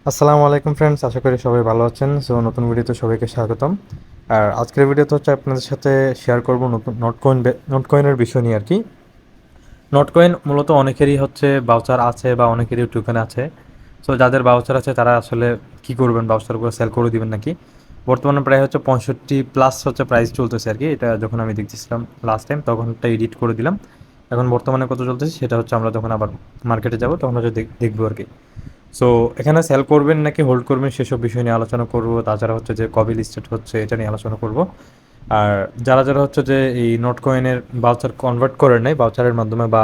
আসসালামু আলাইকুম ফ্রেন্ডস, আশা করি সবাই ভালো আছেন। সো নতুন ভিডিওতে সবাইকে স্বাগতম। আর আজকের ভিডিওতে হচ্ছে আপনাদের সাথে শেয়ার করব নতুন নটকয়েনের বিষয় নিয়ে আর কি। নটকয়েন মূলত অনেকেরই হচ্ছে বাউচার আছে বা অনেকেরই টোকেন আছে। সো যাদের বাউচার আছে তারা আসলে কি করবেন, বাউচারগুলো সেল করে দিবেন নাকি? বর্তমানে প্রায় হচ্ছে 65+ হচ্ছে প্রাইস চলতেছে আর কি। এটা যখন আমি দেখতেছিলাম লাস্ট টাইম তখন একটা এডিট করে দিলাম। এখন বর্তমানে কত চলতেছে সেটা হচ্ছে আমরা যখন আবার মার্কেটে যাব তখন হচ্ছে দেখবো আর কি। সো এখানে সেল করবেন নাকি হোল্ড করবেন সেসব বিষয় নিয়ে আলোচনা করব। তাছাড়া হচ্ছে যে কবে লিস্টেড হচ্ছে এটা নিয়ে আলোচনা করব। আর যারা যারা হচ্ছে যে এই নোট কয়েনের বাউচার কনভার্ট করে নেয়, বাউচারের মাধ্যমে বা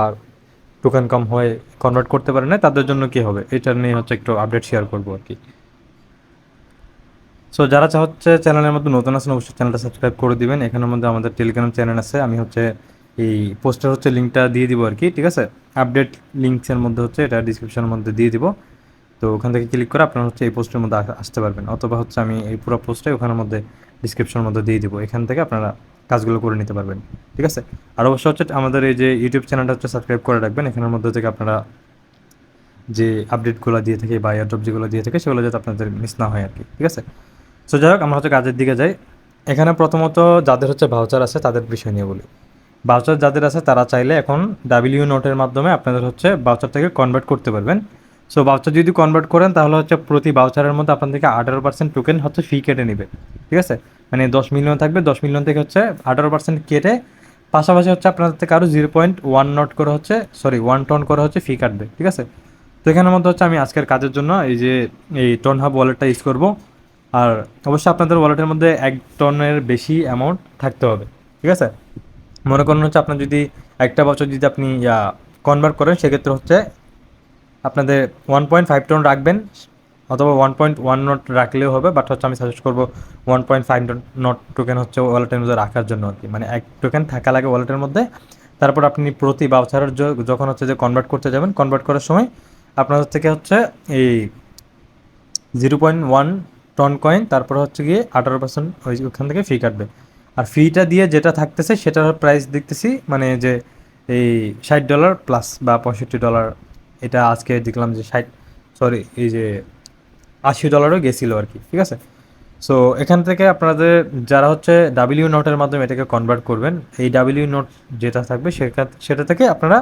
টোকেন কম হয়ে কনভার্ট করতে পারে না, তাদের জন্য কি হবে এটা নিয়ে হচ্ছে একটু আপডেট শেয়ার করবো আর কি। সো যারা হচ্ছে চ্যানেলের মধ্যে নতুন আছেন অবশ্যই চ্যানেলটা সাবস্ক্রাইব করে দিবেন। এখানের মধ্যে আমাদের টেলিগ্রাম চ্যানেল আছে, আমি হচ্ছে এই পোস্টার হচ্ছে লিঙ্কটা দিয়ে দিব আর কি। ঠিক আছে, আপডেট লিঙ্কসের মধ্যে হচ্ছে এটা ডিসক্রিপশনের মধ্যে দিয়ে দিব। তো ওখান থেকে ক্লিক করে আপনারা হচ্ছে এই পোস্টের মধ্যে আসতে পারবেন, অথবা হচ্ছে আমি এই পুরো পোস্টটাই ওখানের মধ্যে ডিসক্রিপশনের মধ্যে দিয়ে দিব। এখান থেকে আপনারা কাজগুলো করে নিতে পারবেন। ঠিক আছে, আর অবশ্যই হচ্ছে আমাদের এই যে ইউটিউব চ্যানেলটা হচ্ছে সাবস্ক্রাইব করে রাখবেন। এখানের মধ্যে থেকে আপনারা যে আপডেটগুলো দিয়ে থাকে বা এয়ারড্রপ যেগুলো দিয়ে থাকে সেগুলো যাতে আপনাদের মিস না হয় আর কি। ঠিক আছে, সো যাই হোক আমরা হচ্ছে কাজের দিকে যাই। এখানে প্রথমত যাদের হচ্ছে ভাউচার আছে তাদের বিষয় নিয়ে বলি। ভাউচার যাদের আছে তারা চাইলে এখন ডাব্লিউ নোটের মাধ্যমে আপনাদের হচ্ছে ভাউচার থেকে কনভার্ট করতে পারবেন। সো ভাউচার যদি কনভার্ট করেন তাহলে হচ্ছে প্রতি ভাউচারের মধ্যে আপনার থেকে 18% টোকেন হচ্ছে ফি কেটে নেবে। ঠিক আছে, মানে 10 মিলিয়ন থাকবে, 10 মিলিয়ন থেকে হচ্ছে 18% কেটে পাশাপাশি হচ্ছে আপনাদের থেকে আরও 0.1 নট করে হচ্ছে, সরি 1 টন করে হচ্ছে ফি কাটবে। ঠিক আছে, তো এখানের মধ্যে হচ্ছে আমি আজকের কাজের জন্য এই যে এই টন হাব ওয়ালেটটা ইউজ করব। আর অবশ্যই আপনাদের ওয়ালেটের মধ্যে 1 টনের বেশি অ্যামাউন্ট থাকতে হবে। ঠিক আছে, মনে করেন হচ্ছে আপনার যদি একটা বছর যদি আপনি কনভার্ট করেন সেক্ষেত্রে হচ্ছে আপনাদের 1.5 টন রাখবেন, অথবা 1.1 নট রাখলেও হবে, বাট হচ্ছে আমি সাজেস্ট করবো 1.5 নট টোকেন হচ্ছে ওয়ালেটের মধ্যে রাখার জন্য আর কি। মানে 1 টোকেন থাকা লাগে ওয়ালেটের মধ্যে। তারপর আপনি প্রতি বাউচারের যখন হচ্ছে যে কনভার্ট করতে যাবেন, কনভার্ট করার সময় আপনাদের থেকে হচ্ছে এই 0.1 টন কয়েন, তারপর হচ্ছে গিয়ে 18% ওইখান থেকে ফি কাটবে। আর ফিটা দিয়ে যেটা থাকতেছে সেটার প্রাইস দেখতেছি মানে যে এই $60 প্লাস বা $65। এটা আজকে দেখলাম যে 60, সরি এই যে $80 গেছিলো আর কি। ঠিক আছে, সো এখান থেকে আপনাদের যারা হচ্ছে ডাব্লিউ নোটের মাধ্যমে এটাকে কনভার্ট করবেন, এই ডাব্লিউ নোট যেটা থাকবে সেটা থেকে আপনারা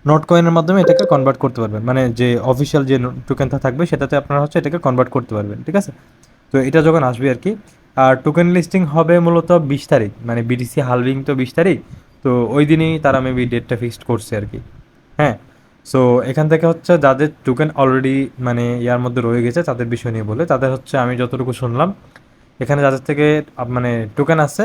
নোট কয়েনের মাধ্যমে এটাকে কনভার্ট করতে পারবেন। মানে যে অফিসিয়াল যে টোকেনটা থাকবে সেটাতে আপনারা হচ্ছে এটাকে কনভার্ট করতে পারবেন। ঠিক আছে, তো এটা যখন আসবে আর কি। আর টোকেন লিস্টিং হবে মূলত 20 তারিখ, মানে বিটিসি হালভিং তো 20 তারিখ। তো ওই দিনই তারা মেবি ডেটটা ফিক্সড করছে আর কি। হ্যাঁ, সো এখান থেকে হচ্ছে যাদের টোকেন অলরেডি মানে ইয়ার মধ্যে রয়ে গেছে তাদের বিষয় নিয়ে বলে, তাদের হচ্ছে আমি যতটুকু শুনলাম এখানে যাদের থেকে মানে টোকেন আছে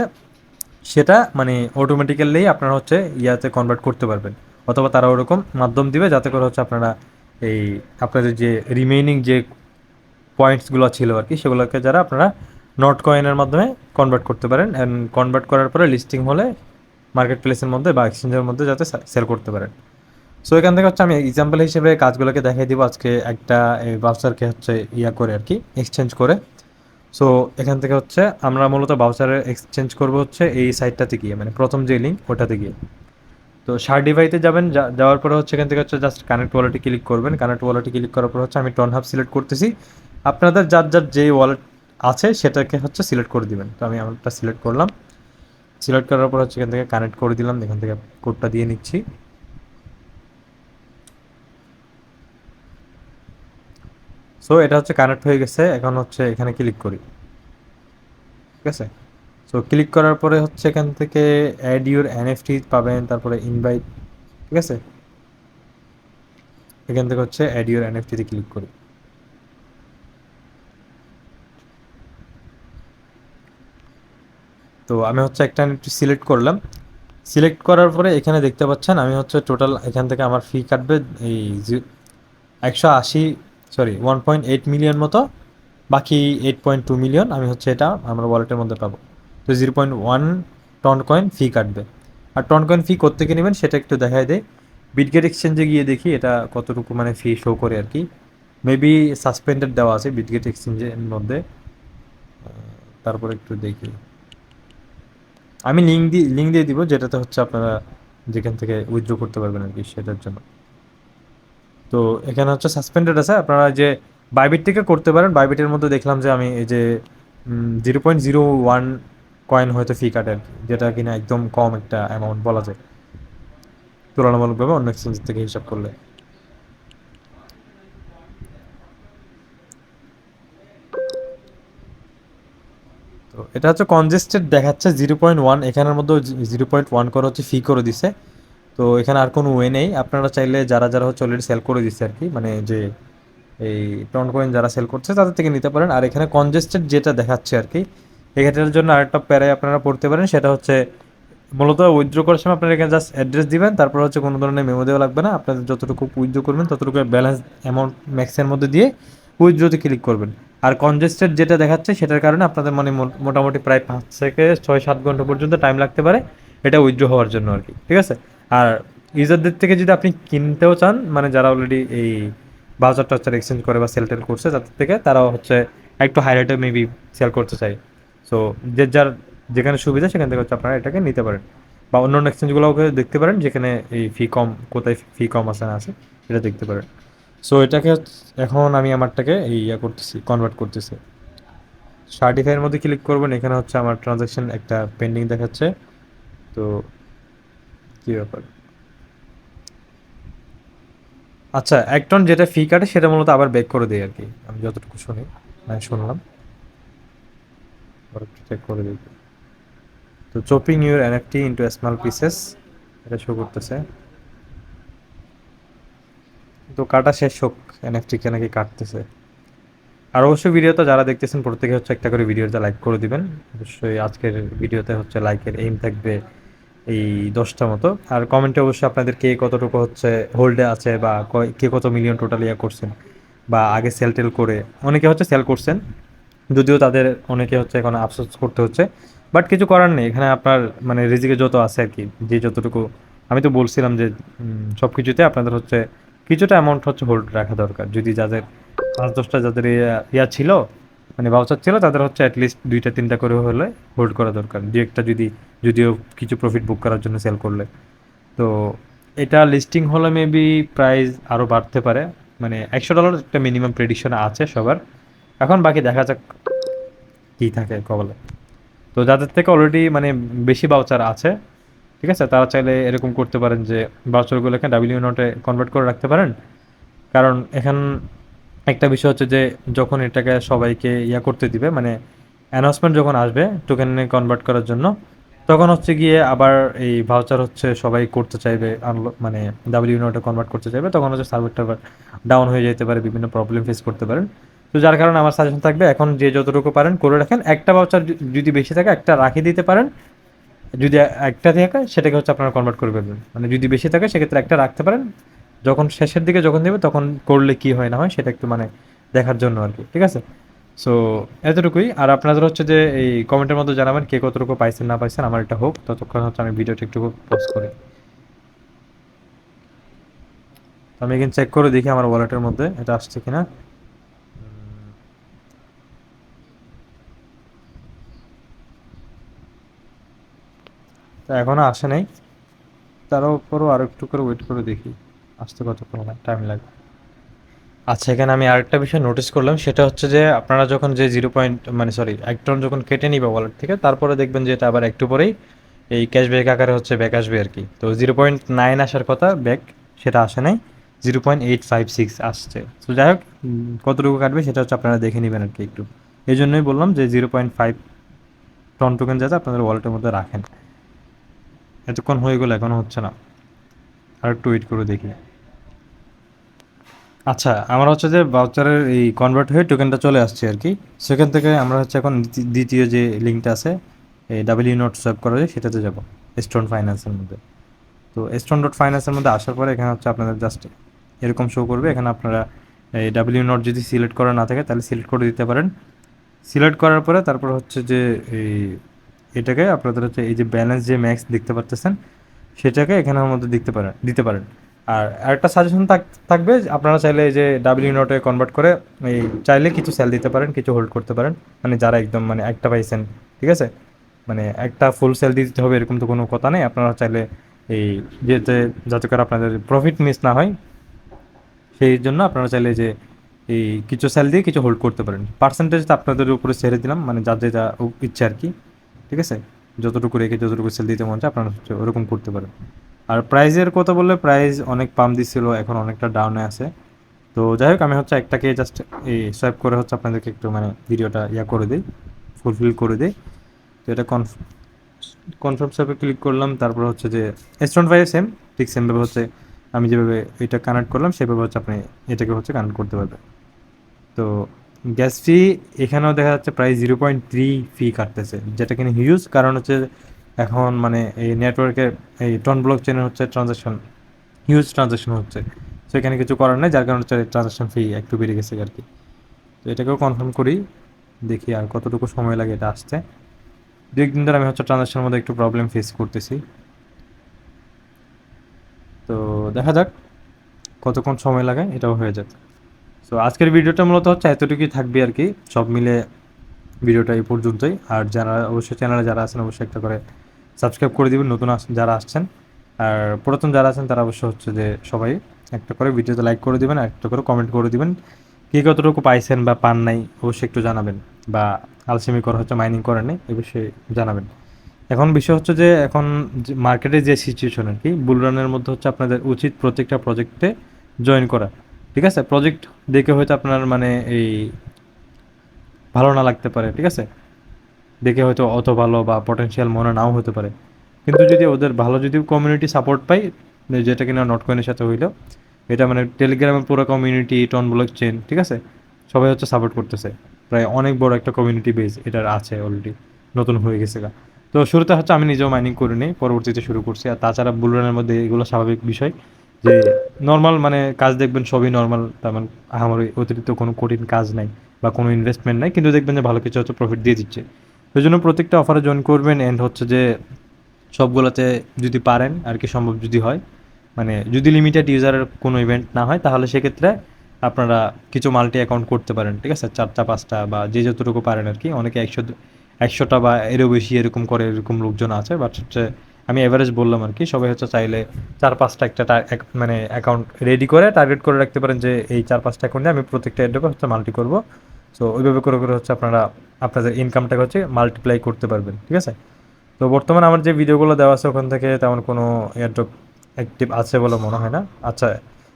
সেটা মানে অটোমেটিক্যালি আপনারা হচ্ছে ইয়াতে কনভার্ট করতে পারবেন, অথবা তারা ওরকম মাধ্যম দিবে যাতে করে হচ্ছে আপনারা এই আপনাদের যে রিমেইনিং যে পয়েন্টসগুলো ছিল আর কি সেগুলোকে যারা আপনারা নট কয়েনের মাধ্যমে কনভার্ট করতে পারেন, অ্যান্ড কনভার্ট করার পরে লিস্টিং হলে মার্কেট প্লেসের মধ্যে বা এক্সচেঞ্জের মধ্যে যাতে সেল করতে পারেন। সো এখান থেকে হচ্ছে আমি এক্সাম্পল হিসেবে কাজগুলোকে দেখাই দিব আজকে একটা এই বাউচারকে হচ্ছে ইয়া করে আর কি, এক্সচেঞ্জ করে। সো এখান থেকে হচ্ছে আমরা মূলত বাউচারে এক্সচেঞ্জ করব হচ্ছে এই সাইটটাতে গিয়ে, মানে প্রথম যে লিঙ্ক ওটাতে গিয়ে। তো শার্টিফাইতে যাবেন, যাওয়ার পরে হচ্ছে এখান থেকে হচ্ছে জাস্ট কানেক্ট ওয়ালেটে ক্লিক করবেন। কানেক্ট ওয়ালেটে ক্লিক করার পর হচ্ছে আমি টন হাব সিলেক্ট করতেছি। আপনাদের যার যার যে ওয়ালেট আছে সেটাকে হচ্ছে সিলেক্ট করে দিবেন। তো আমি আমারটা সিলেক্ট করলাম। সিলেক্ট করার পর হচ্ছে এখান থেকে কানেক্ট করে দিলাম, এখান থেকে কোডটা দিয়ে নিচ্ছি। সো এটা হচ্ছে কানেক্ট হয়ে গেছে, এখন হচ্ছে এখানে ক্লিক করি। ঠিক আছে, সো ক্লিক করার পরে হচ্ছে এখান থেকে অ্যাড ইউর এনএফটি পাবেন, তারপরে ইনভাইট। ঠিক আছে, এখান থেকে হচ্ছে অ্যাড ইউর এনএফটিতে ক্লিক করি। তো আমি হচ্ছে একটা এনএফটি সিলেক্ট করলাম। সিলেক্ট করার পরে এখানে দেখতে পাচ্ছেন আমি হচ্ছে টোটাল এখান থেকে আমার ফি কাটবে এই 180, সরি 1.8 মিলিয়ন মতো। বাকি 8.2 মিলিয়ন আমি হচ্ছে এটা আমার ওয়ালেটের মধ্যে পাবো। তো 0.1 টন কয়েন ফি কাটবে। আর টন কয়েন ফি কোত্থেকে নেবেন সেটা একটু দেখাই দেয়। বিটগেট এক্সচেঞ্জে গিয়ে দেখি এটা কতটুকু মানে ফি শো করে আর কি। মেবি সাসপেন্ডেড দেওয়া আছে বিটগেট এক্সচেঞ্জের মধ্যে। তারপর একটু দেখি, আমি লিঙ্ক দিয়ে দিব যেটাতে হচ্ছে আপনারা যেখান থেকে উইথড্র করতে পারবেন আর কি সেটার জন্য। তো এখানে হচ্ছে সাসপেন্ডেড আছে, আপনারা যে বাইবিট থেকে করতে পারেন। বাইবিটের মধ্যে দেখলাম যে আমি এই যে 0.01 কয়েন হয়তো ফি কাটে আর কি, যেটা কিনা একদম কম একটা অ্যামাউন্ট বলা যায় তুলনামূলকভাবে অন্য এক্সচেঞ্জ থেকে হিসাব করলে। তো এটা হচ্ছে কনজেস্টেড দেখাচ্ছে 0.1, এখানের মধ্যে 0.1 করে হচ্ছে ফি করে দিছে। তো এখানে আর কোনো ওয়ে নেই, আপনারা চাইলে যারা যারা হচ্ছে অলরেডি সেল করে দিচ্ছে আর কি, মানে যে এই টন কয়েন যারা সেল করছে তাদের থেকে নিতে পারেন। আর এখানে কনজেস্টেড যেটা দেখাচ্ছে আর কি, এখানের জন্য আরেকটা প্যারায় আপনারা পড়তে পারেন, সেটা হচ্ছে মূলত উইথড্র করার সময় আপনারা এখানে জাস্ট অ্যাড্রেস দিবেন, তারপর হচ্ছে কোনো ধরনের মেমো দেওয়া লাগবে না, আপনাদের যতটুকু উইথড্র করবেন ততটুকু ব্যালেন্স অ্যামাউন্ট ম্যাক্সের মধ্যে দিয়ে উইথড্রতে ক্লিক করবেন। আর কনজেস্টেড যেটা দেখাচ্ছে সেটার কারণে আপনাদের মানে মোটামুটি প্রায় 5 থেকে 6-7 ঘন্টা পর্যন্ত টাইম লাগতে পারে এটা উইথড্র হওয়ার জন্য আর কি, ঠিক আছে। আর ইউজারদের থেকে যদি আপনি কিনতেও চান, মানে যারা অলরেডি এই বাজার টাচার এক্সচেঞ্জ করে বা সেল টেল করছে তাদের থেকে, তারাও হচ্ছে একটু হাই রেটে মেবি সেল করতে চায়। সো যে যার যেখানে সুবিধা সেখান থেকে হচ্ছে আপনারা এটাকে নিতে পারেন, বা অন্য অন্য এক্সচেঞ্জগুলোকে দেখতে পারেন যেখানে এই ফি কম, কোথায় ফি কম আছে না আছে এটা দেখতে পারেন। সো এটাকে এখন আমি আমারটাকে এই ইয়া করতেছি, কনভার্ট করতেছি। শার্টিফাইয়ের মধ্যে ক্লিক করবেন, এখানে হচ্ছে আমার ট্রানজ্যাকশন একটা পেন্ডিং দেখাচ্ছে। তো কী ব্যাপার, আচ্ছা 1 টন যেটা ফি কাটে সেটা মূলত আবার ব্যাক করে দেয় আর কি, আমি যতটুকু শুনি, মানে শুনলাম, চেক করে দিই। তো chopping your NFT into small pieces এটা শো করতেছে। তো কাটা শেষ হোক, এনএফটি কে নাকি কাটতেছে। আর অবশ্যই ভিডিওতে যারা দেখতেছেন প্রত্যেকে হচ্ছে একটা করে ভিডিওতে লাইক করে দিবেন। অবশ্যই আজকের ভিডিওতে হচ্ছে লাইকের এইম থাকবে এই 10টা মতো। আর কমেন্টে অবশ্যই আপনাদের কে কতটুকু হচ্ছে হোল্ডে আছে, বা কে কত মিলিয়ন টোটাল ইয়া করছেন, বা আগে সেল টেল করে অনেকে হচ্ছে সেল করছেন, যদিও তাদের অনেকে হচ্ছে এখন আফসোস করতে হচ্ছে, বাট কিছু করার নেই। এখানে আপনার মানে রিজিকে যত আছে আর কি, যে যতটুকু আমি তো বলছিলাম যে সব কিছুতে আপনাদের হচ্ছে কিছুটা অ্যামাউন্ট হচ্ছে হোল্ড রাখা দরকার। যদি যাদের 5-10টা যাদের ইয়া ছিল, মানে ভাউচার ছিল, তাদের হচ্ছে অ্যাটলিস্ট 2-3টা করে হলে হোল্ড করা দরকার, দু একটা যদি, যদিও কিছু প্রফিট বুক করার জন্য সেল করলে। তো এটা লিস্টিং হলে মেবি প্রাইস আরও বাড়তে পারে, মানে $100 একটা মিনিমাম প্রেডিকশন আছে সবার। এখন বাকি দেখা যাক কী থাকে কবলে। তো যাদের থেকে অলরেডি মানে বেশি বাউচার আছে, ঠিক আছে, তারা চাইলে এরকম করতে পারেন যে বাউচারগুলোকে ডাব্লিউ নটে কনভার্ট করে রাখতে পারেন। কারণ এখন একটা বিষয় হচ্ছে যে যখন এটাকে সবাইকে ইয়া করতে দিবে, মানে অ্যানাউন্সমেন্ট যখন আসবে টোকেনে কনভার্ট করার জন্য, তখন হচ্ছে গিয়ে আবার এই ভাউচার হচ্ছে সবাই করতে চাইবে, মানে ডাব্লিউ নটে কনভার্ট করতে চাইবে, তখন হচ্ছে সার্ভার টার্ভার ডাউন হয়ে যেতে পারে, বিভিন্ন প্রবলেম ফেস করতে পারেন। তো যার কারণে আমার সাজেশন থাকবে এখন যে যতটুকু পারেন করে রাখেন। একটা ভাউচার যদি বেশি থাকে একটা রাখি দিতে পারেন, যদি একটা থাকে সেটাকে হচ্ছে আপনারা কনভার্ট করে ফেলবেন, মানে যদি বেশি থাকে সেক্ষেত্রে একটা রাখতে পারেন, যখন শেষের দিকে যখন দেবে তখন করলে কি হয় না হয় সেটা একটু মানে দেখার জন্য আর কি, ঠিক আছে। সো এতটুকুই। আর আপনাদের হচ্ছে যে এই কমেন্টের মধ্যে জানাবেন কে কতটুকু পাইছেন না পাইছেন, আমার এটা হোক, ততক্ষণ হচ্ছে আমি ভিডিওটা একটু পোস্ট করি। আমি এখানে চেক করে দেখি আমার ওয়ালেটের মধ্যে এটা আসছে কিনা। তা এখনো আসে নাই, তার উপরও আরো একটু করে ওয়েট করে দেখি আসতে কতক্ষণ টাইম লাগবে। আচ্ছা এখানে আমি আরেকটা বিষয় নোটিস করলাম, সেটা হচ্ছে যে আপনারা যখন যে 0 পয়েন্ট মানে সরি 1 টন যখন কেটে নিবে ওয়ালেট থেকে, তারপরে দেখবেন যে এটা আবার একটু পরেই এই ক্যাশব্যাক আকারে হচ্ছে ব্যাক আসবে আর কি। তো 0.9 আসার কথা ব্যাক, সেটা আসে নাই, 0.856 আসছে। তো যাই হোক, কতটুকু কাটবে সেটা হচ্ছে আপনারা দেখে নেবেন আর কি একটু। এই জন্যই বললাম যে 0.5 টন টোকেন যাতে আপনাদের ওয়ালেটের মধ্যে রাখেন। এতক্ষণ হয়ে গেলো এখনও হচ্ছে না, আর একটু ওয়েট করে দেখি। আচ্ছা আমার হচ্ছে যে ভাউচারের এই কনভার্ট হয়ে টোকেনটা চলে আসছে আর কি। সেখান থেকে আমরা হচ্ছে এখন দ্বিতীয় যে লিঙ্কটা আছে এই ডাব্লিউ নট সোয়াইপ করা যায় সেটাতে যাব, স্টোন ফাইন্যান্সের মধ্যে। তো স্টোন.ফাইন্যান্সের মধ্যে আসার পরে এখানে হচ্ছে আপনাদের জাস্ট এরকম শো করবে। এখানে আপনারা এই ডাব্লিউ নট যদি সিলেক্ট করা না থাকে তাহলে সিলেক্ট করে দিতে পারেন। সিলেক্ট করার পরে তারপর হচ্ছে যে এই এটাকে আপনাদের হচ্ছে এই যে ব্যালেন্স যে ম্যাক্স দেখতে পারতেছেন সেটাকে এখানের মধ্যে দিতে পারেন। আর আরেকটা সাজেশন থাকবে, আপনারা চাইলে এই যে ডাব্লিউ নটে কনভার্ট করে এই চাইলে কিছু সেল দিতে পারেন, কিছু হোল্ড করতে পারেন, মানে যারা একদম মানে একটা পাইছেন, ঠিক আছে, মানে একটা ফুল সেল দিতে হবে এরকম তো কোনো কথা নেই। আপনারা চাইলে এই যাতে করে আপনাদের প্রফিট মিস না হয় সেই জন্য আপনারা চাইলে যে এই কিছু সেল দিয়ে কিছু হোল্ড করতে পারেন। পার্সেন্টেজ তো আপনাদের উপরে ছেড়ে দিলাম, মানে যার যেটা ইচ্ছে আর কি, ঠিক আছে। যতটুকু রেখে যতটুকু সেল দিতে মন চায় আপনারা হচ্ছে ওরকম করতে পারেন। আর প্রাইজের কথা বললে প্রাইস অনেক পাম্প দিচ্ছিল, এখন অনেকটা ডাউনে আছে। তো যাই হোক, আমি হচ্ছে একটাকে জাস্ট এই সোয়াইপ করে হচ্ছে আপনাদেরকে একটু মানে ভিডিওটা করে দিই, ফুলফিল করে দিই। তো এটা কনফার্ম সোয়াইপে ক্লিক করলাম, তারপর হচ্ছে যে স্টোন ভাই সেম, ঠিক সেমভাবে হচ্ছে আমি যেভাবে এটা কানেক্ট করলাম সেভাবে হচ্ছে আপনি এটাকে হচ্ছে কানেক্ট করতে পারবেন। তো গ্যাস ফি এখানেও দেখা যাচ্ছে প্রায় 0.3 ফি কাটতেছে, যেটা কিনা হিউজ, কারণ হচ্ছে এখন মানে এই নেটওয়ার্কের এই টন ব্লক চেনের হচ্ছে ট্রানজাকশন, হিউজ ট্রানজাকশন হচ্ছে। তো এখানে কিছু করার নেই, যার কারণে হচ্ছে ট্রানজাকশন ফি একটু বেড়ে গেছে আর কি। তো এটাকেও কনফার্ম করি, দেখি আর কতটুকু সময় লাগে এটা আসতে। দু একদিন ধরে আমি হচ্ছে ট্রানজাকশনের মধ্যে একটু প্রবলেম ফেস করতেছি। তো দেখা যাক কতক্ষণ সময় লাগে, এটাও হয়ে যাক। সো আজকের ভিডিওটা মূলত হচ্ছে এতটুকুই থাকবে আর কি, সব মিলে ভিডিওটা এই পর্যন্তই। আর যারা অবশ্যই চ্যানেলে যারা আছেন অবশ্যই একটা করে সাবস্ক্রাইব করে দিবেন, নতুন যারা আসছেন। আর পুরাতন যারা আছেন তারা অবশ্য হচ্ছে যে সবাই একটা করে ভিডিওতে লাইক করে দিবেন, আর একটা করে কমেন্ট করে দিবেন, কে কতটুকু পাইছেন বা পান নাই অবশ্যই একটু জানাবেন। বা আলসেমি করা হচ্ছে মাইনিং করেন নাই এ বিষয়ে জানাবেন। এখন বিষয় হচ্ছে যে এখন মার্কেটে যে সিচুয়েশন আর কি, বুলরানের মধ্যে হচ্ছে আপনাদের উচিত প্রত্যেকটা প্রজেক্টে জয়েন করা। ঠিক আছে, প্রজেক্ট দেখে হয়তো আপনার মানে এই ভালো না লাগতে পারে, ঠিক আছে, দেখে হয়তো অত ভালো বা পটেনশিয়াল মনে নাও হতে পারে, কিন্তু যদি ওদের ভালো যদি কমিউনিটি সাপোর্ট পাই, যেটা কিনা নটকয়েনের সাথে হইলো, এটা মানে টেলিগ্রামের পুরো কমিউনিটি, টন ব্লক চেন, ঠিক আছে, সবাই হচ্ছে সাপোর্ট করতেছে। প্রায় অনেক বড় একটা কমিউনিটি বেস এটার আছে অলরেডি, নতুন হয়ে গেছে গা। তো শুরুতে হচ্ছে আমি নিজেও মাইনিং করিনি, পরবর্তীতে শুরু করছি। আর তাছাড়া বুলরানের মধ্যে এগুলো স্বাভাবিক বিষয় যে নর্মাল মানে কাজ দেখবেন সবই নর্মাল, তেমন আমার অতিরিক্ত কোনো কঠিন কাজ নাই বা কোনো ইনভেস্টমেন্ট নাই, কিন্তু দেখবেন যে ভালো কিছু হচ্ছে প্রফিট দিয়ে দিচ্ছে। ওই জন্য প্রত্যেকটা অফারে জয়েন করবেন, অ্যান্ড হচ্ছে যে সবগুলোতে যদি পারেন আর কি, সম্ভব যদি হয়, মানে যদি লিমিটেড ইউজারের কোনো ইভেন্ট না হয়, তাহলে সেক্ষেত্রে আপনারা কিছু মাল্টি অ্যাকাউন্ট করতে পারেন, ঠিক আছে, 4টা 5টা বা যে যতটুকু পারেন আর কি। অনেকে 100টা বা এরও বেশি এরকম করে, এরকম লোকজন আছে। বাট হচ্ছে আমি এভারেজ বললাম আর কি, সবাই হচ্ছে চাইলে 4-5টা একটা মানে অ্যাকাউন্ট রেডি করে টার্গেট করে রাখতে পারেন যে এই 4-5টা অ্যাকাউন্টে আমি প্রত্যেকটা অ্যাড্রপে হচ্ছে মাল্টি করবো। সো ওইভাবে করে করে হচ্ছে আপনারা আপনাদের ইনকামটাকে হচ্ছে মাল্টিপ্লাই করতে পারবেন, ঠিক আছে। তো বর্তমানে আমার যে ভিডিওগুলো দেওয়া আছে ওখান থেকে তেমন কোনো এয়ারড্রপ অ্যাক্টিভ আছে বলে মনে হয় না। আচ্ছা,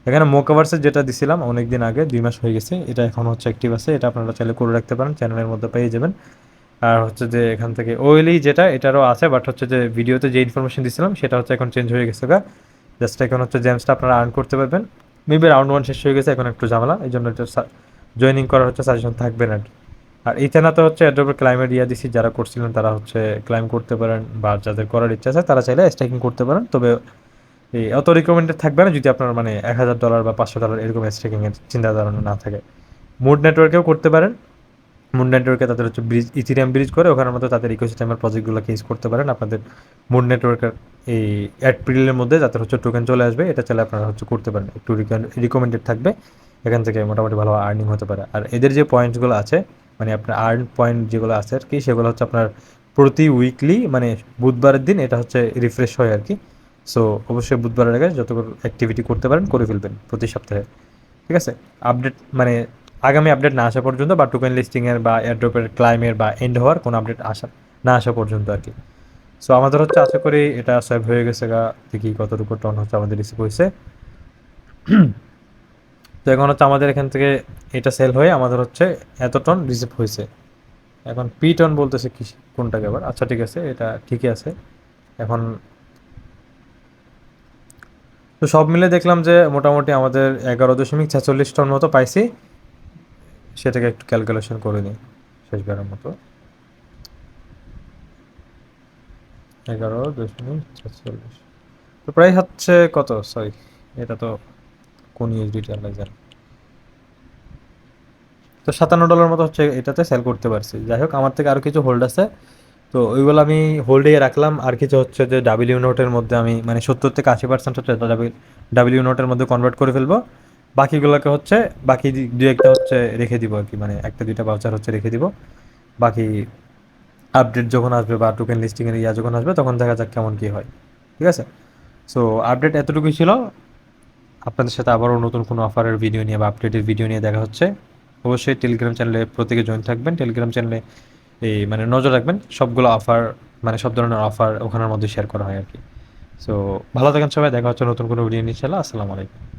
এখানে মোকাভার্সের যেটা দিছিলাম অনেক দিন আগে, 2 মাস হয়ে গেছে, এটা এখন হচ্ছে অ্যাক্টিভ আছে, এটা আপনারা চাইলে করে রাখতে পারেন, চ্যানেলের মধ্যে পেয়ে যাবেন। আর হচ্ছে যে এখান থেকে ওয়েলি যেটা, এটারও আছে, বাট হচ্ছে যে ভিডিওতে যে ইনফরমেশন দিছিলাম সেটা হচ্ছে এখন চেঞ্জ হয়ে গেছে গা। জাস্ট এখন হচ্ছে জেমসটা আপনারা আর্ন করতে পারবেন। মেবি রাউন্ড 1 শেষ হয়ে গেছে, এখন একটু ঝামেলা, এই জন্য এটা জয়েনিং করার হচ্ছে সাজেশন থাকবে না। আর ইথেনাতে হচ্ছে অ্যাড্রপের ক্লাইমের দিছি, যারা করছিলেন তারা হচ্ছে ক্লাইম করতে পারেন, বা যাদের করার ইচ্ছা আছে তারা চাইলে স্ট্রাইকিং করতে পারেন। তবে এই অত রিকমেন্ডেড থাকবে না যদি আপনার মানে $1000 বা $500 এরকম স্ট্রাইকিংয়ের চিন্তা ধারণা না থাকে। মুড নেটওয়ার্কেও করতে পারেন। মুড নেটওয়ার্কে তাদের হচ্ছে ব্রিজ, ইথিরিয়াম ব্রিজ করে ওখানের মধ্যে তাদের ইকোসিস্টেমের প্রজেক্টগুলোকে ইউজ করতে পারেন আপনাদের মুড নেটওয়ার্কের এই অ্যাডপ্রিলের মধ্যে, যাদের হচ্ছে টোকেন চলে আসবে, এটা চাইলে আপনারা হচ্ছে করতে পারেন, একটু রিকমেন্ডেড থাকবে। এখান থেকে মোটামুটি ভালো আর্নিং হতে পারে। আর এদের যে পয়েন্টসগুলো আছে, মানে আপনার আর্ন পয়েন্ট যেগুলো আছে আর কি, সেগুলো হচ্ছে আপনার প্রতি উইকলি মানে বুধবারের দিন এটা হচ্ছে রিফ্রেশ হয় আর কি। সো অবশ্যই বুধবারের আগে যতগুলো অ্যাক্টিভিটি করতে পারেন করে ফেলবেন প্রতি সপ্তাহে, ঠিক আছে। আপডেট মানে আগামী আপডেট না আসা পর্যন্ত, বা টোকেন লিস্টিংয়ের বা এয়ারড্রপের ক্লাইমের বা এন্ড হওয়ার কোনো আপডেট না আসা পর্যন্ত আর কি। সো আমাদের হচ্ছে আশা করি এটা সেভ হয়ে গেছে গা, দেখি কতটুকু টন হচ্ছে আমাদের রিসিভ হয়েছে। তো এখন হচ্ছে আমাদের এখান থেকে এটা সেল হয়ে আমাদের হচ্ছে এত টন রিসিভ হয়েছে। এখন পি টন বলতেছে কি, কোনটাকে আবার, আচ্ছা ঠিক আছে, এটা ঠিকই আছে এখন। তো সব মিলে দেখলাম যে মোটামুটি আমাদের 11.46 টন মতো পাইছি। সেটাকে একটু ক্যালকুলেশন করে নিই শেষবারের মতো। 11.46, তো প্রায় হচ্ছে কত, সরি এটা তো কোন ইউএসডিটি আল্লাহ জানে। তো $57 মতো হচ্ছে এটাতে সেল করতে পারছি। যাই হোক, আমার থেকে আরও কিছু হোল্ড আছে, তো ওইগুলো আমি হোল্ডে রাখলাম। আর কিছু হচ্ছে যে ডাব্লিউ নোটের মধ্যে আমি মানে 70 থেকে 80% হচ্ছে ডাব্লিউ নোটের মধ্যে কনভার্ট করে ফেলবো। বাকিগুলোকে হচ্ছে বাকি দু একটা হচ্ছে রেখে দিব আর কি, মানে একটা দুইটা ভাউচার হচ্ছে রেখে দিব। বাকি আপডেট যখন আসবে বা টোকেন লিস্টিংয়ের যখন আসবে তখন দেখা যাক কেমন কী হয়, ঠিক আছে। সো আপডেট এতটুকুই ছিল। আপনাদের সাথে আবারও নতুন কোনো অফারের ভিডিও নিয়ে বা আপডেটের ভিডিও নিয়ে দেখা হচ্ছে। অবশ্যই টেলিগ্রাম চ্যানেলে প্রত্যেকে জয়েন থাকবেন। টেলিগ্রাম চ্যানেলে এই মানে নজর রাখবেন, সবগুলো অফার মানে সব ধরনের অফার ওখানের মধ্যে শেয়ার করা হয় আর কি। সো ভালো থাকেন সবাই, দেখা হচ্ছে নতুন কোনো ভিডিও নিয়ে। ইনশাআল্লাহ, আসসালামু আলাইকুম।